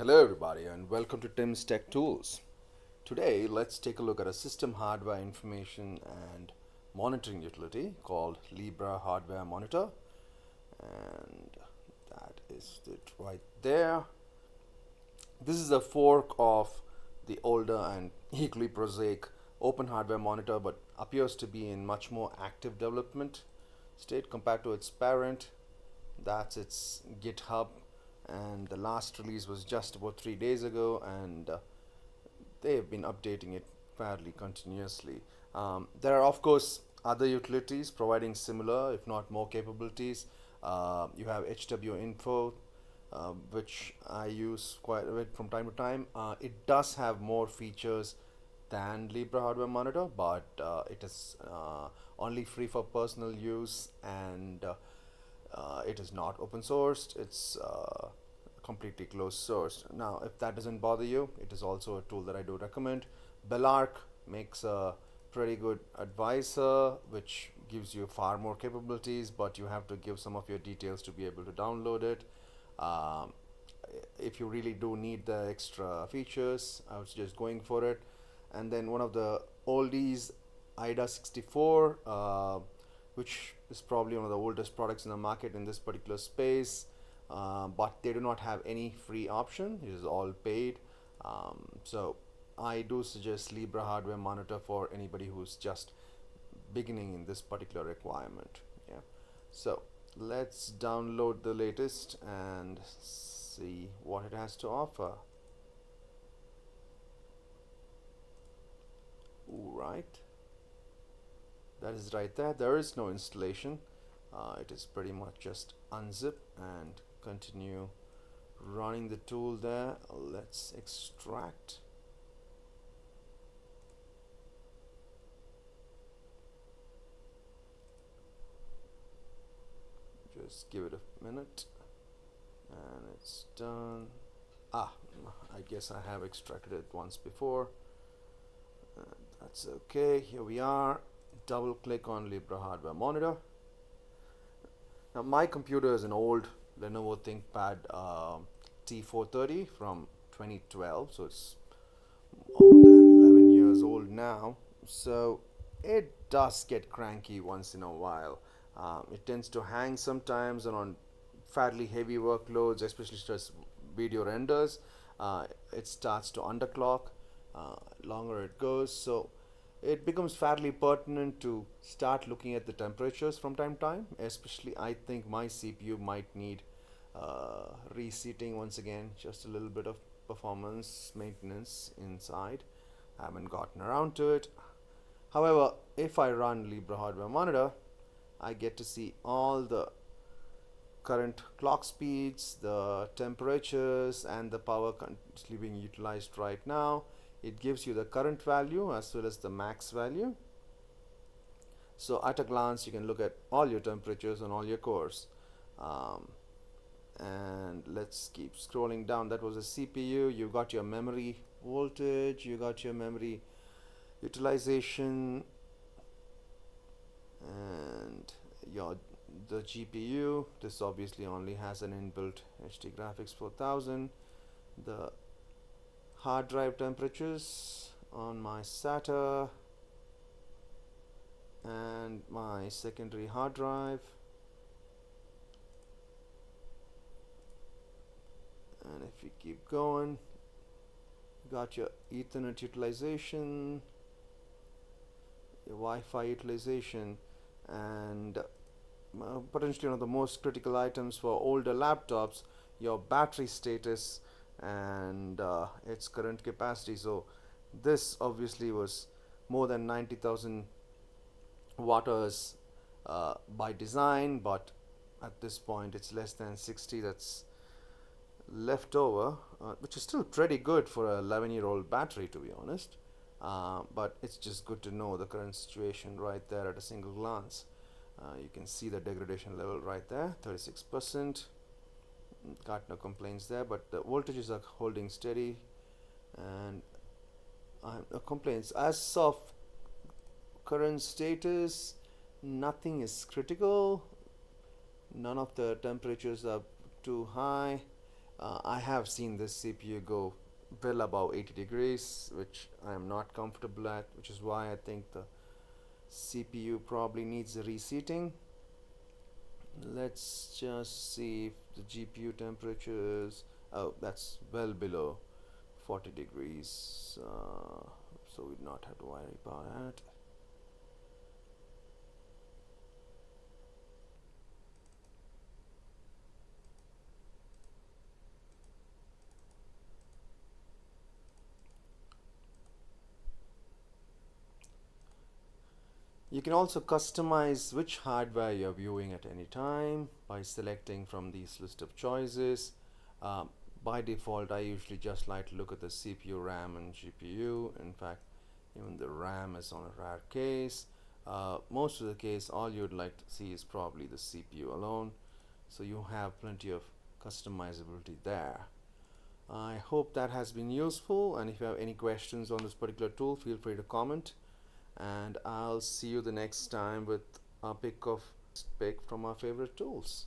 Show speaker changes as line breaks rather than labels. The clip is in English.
Hello everybody and welcome to Tim's Tech Tools. Today let's take a look at a system hardware information and monitoring utility called Libre Hardware Monitor, and that is it right there. This is a fork of the older and equally prosaic Open Hardware Monitor, but appears to be in much more active development state compared to its parent. That's its GitHub, and the last release was just about 3 days ago, and they've been updating it fairly continuously. There are, of course, other utilities providing similar, if not more, capabilities. You have HW Info, which I use quite a bit from time to time. It does have more features than Libre Hardware Monitor, but it is only free for personal use, and it is not open sourced. It's completely closed source. Now, if that doesn't bother you, it is also a tool that I do recommend. Belark makes a pretty good advisor, which gives you far more capabilities, but you have to give some of your details to be able to download it. Um, if you really do need the extra features, I would suggest going for it. And then one of the oldies, IDA 64, which is probably one of the oldest products in the market in this particular space, but they do not have any free option. It is all paid. So I do suggest Libre Hardware Monitor for anybody who's just beginning in this particular requirement. Yeah. So let's download the latest and see what it has to offer. Right, that is right there. There is no installation. It is pretty much just unzip and continue running the tool there. Let's extract. Just give it a minute and it's done. I guess I have extracted it once before. That's okay. Here we are. Double click on Libre Hardware Monitor. Now my computer is an old Lenovo ThinkPad T430 from 2012, so it's more than 11 years old now. So it does get cranky once in a while. It tends to hang sometimes, and on fairly heavy workloads, especially just video renders, it starts to underclock longer it goes. So it becomes fairly pertinent to start looking at the temperatures from time to time. Especially, I think my CPU might need reseating once again, just a little bit of performance maintenance inside. I haven't gotten around to it. However, if I run Libre Hardware Monitor, I get to see all the current clock speeds, the temperatures, and the power currently being utilized right now. It gives you the current value as well as the max value. So at a glance, you can look at all your temperatures on all your cores. And let's keep scrolling down. That was a CPU. You got your memory voltage, you got your memory utilization, and the GPU. This obviously only has an inbuilt HD graphics 4000. The hard drive temperatures on my SATA and my secondary hard drive. And if you keep going, you got your Ethernet utilization, your Wi-Fi utilization, and potentially one of the most critical items for older laptops, your battery status and its current capacity. So this obviously was more than 90,000 watt hours by design, but at this point it's less than 60 that's left over, which is still pretty good for a 11-year-old battery, to be honest. But it's just good to know the current situation right there at a single glance. You can see the degradation level right there, 36%. Got no complaints there, but the voltages are holding steady, and no complaints. As of current status, nothing is critical. None of the temperatures are too high. I have seen this CPU go well above 80 degrees, which I am not comfortable at, which is why I think the CPU probably needs a reseating. Let's just see if the GPU temperature is, oh, that's well below 40 degrees, so we'd not have to worry about that. You can also customize which hardware you're viewing at any time by selecting from these list of choices. Um, by default, I usually just like to look at the CPU, RAM, and GPU. In fact, even the RAM is on a rare case. Most of the case, all you'd like to see is probably the CPU alone. So you have plenty of customizability there. I hope that has been useful, and if you have any questions on this particular tool, feel free to comment, and I'll see you the next time with a pick from our favorite tools.